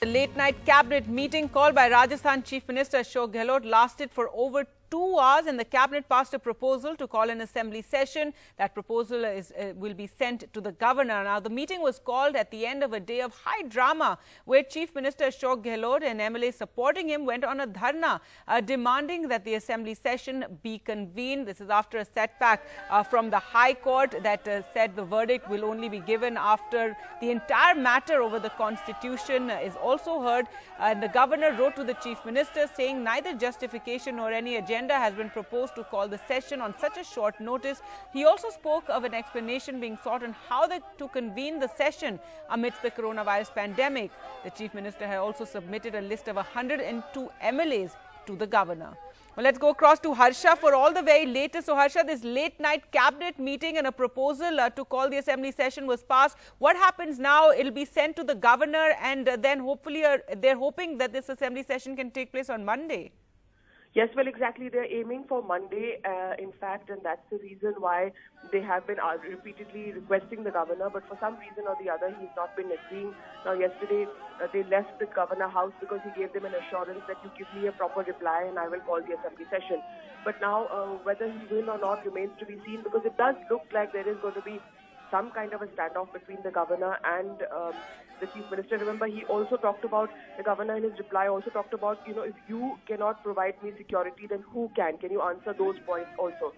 The late-night cabinet meeting called by Rajasthan Chief Minister Ashok Gehlot lasted for over 2 hours, and the cabinet passed a proposal to call an assembly session. That proposal will be sent to the governor. Now, the meeting was called at the end of a day of high drama, where Chief Minister Ashok Gehlot and MLA supporting him went on a dharna, demanding that the assembly session be convened. This is after a setback from the High Court that said the verdict will only be given after the entire matter over the constitution is also heard. And the governor wrote to the Chief Minister saying neither justification nor any agenda has been proposed to call the session on such a short notice. He also spoke of an explanation being sought on how to convene the session amidst the coronavirus pandemic. The Chief Minister had also submitted a list of 102 MLAs to the governor. Well, let's go across to Harsha for all the very latest. So, Harsha, this late-night cabinet meeting and a proposal to call the assembly session was passed. What happens now? It'll be sent to the governor, and then hopefully they're hoping that this assembly session can take place on Monday. Yes, well, exactly. They're aiming for Monday, in fact, and that's the reason why they have been repeatedly requesting the governor. But for some reason or the other, he's not been agreeing. Now, yesterday, they left the governor house because he gave them an assurance that you give me a proper reply and I will call the assembly session. But now, whether he will or not remains to be seen, because it does look like there is going to be some kind of a standoff between the governor and the Chief Minister. Remember, he also talked about, the governor in his reply also talked about, if you cannot provide me security, then who can? Can you answer those points also?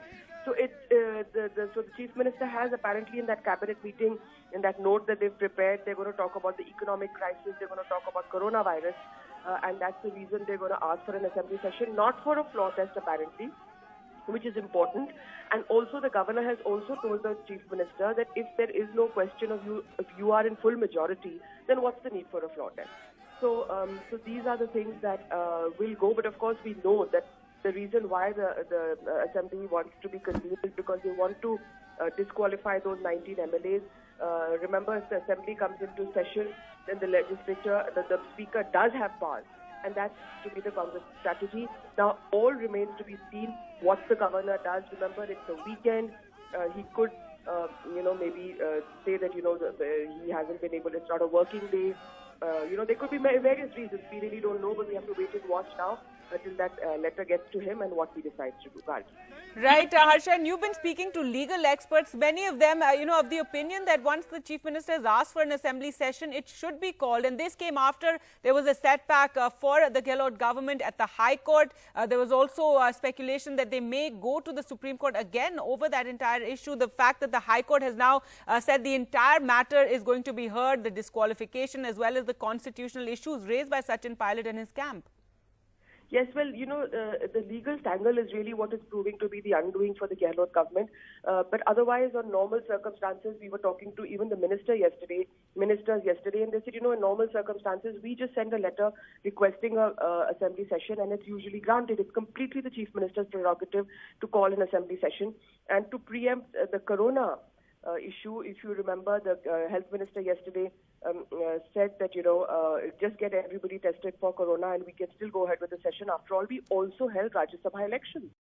So the Chief Minister has apparently in that cabinet meeting, in that note that they've prepared, they're going to talk about the economic crisis, they're going to talk about coronavirus, and that's the reason they're going to ask for an assembly session, not for a floor test apparently, which is important. And also the governor has also told the Chief Minister that if there is no question of if you are in full majority, then what's the need for a floor test? So these are the things that will go. But of course we know that the reason why the assembly wants to be convened is because they want to disqualify those 19 MLAs. Remember, if the assembly comes into session, then the legislature, the speaker does have powers. And that's to be the Congress strategy. Now, all remains to be seen what the governor does. Remember, it's a weekend. He could, maybe say that, he hasn't been able, it's not a working day. There could be various reasons. We really don't know, but we have to wait and watch now until that letter gets to him and what he decides to do. Right, Harsha, and you've been speaking to legal experts. Many of them, of the opinion that once the Chief Minister has asked for an assembly session, it should be called. And this came after there was a setback for the Gehlot government at the High Court. There was also speculation that they may go to the Supreme Court again over that entire issue. The fact that the High Court has now said the entire matter is going to be heard, the disqualification as well as the constitutional issues raised by Sachin and his camp. Yes, well, the legal tangle is really what is proving to be the undoing for the Gehlot government. But otherwise, on normal circumstances, we were talking to even the ministers yesterday, and they said, in normal circumstances, we just send a letter requesting a assembly session, and it's usually granted. It's completely the Chief Minister's prerogative to call an assembly session. And to preempt the corona issue, if you remember, the health minister yesterday said that, just get everybody tested for corona and we can still go ahead with the session. After all, we also held Rajya Sabha elections.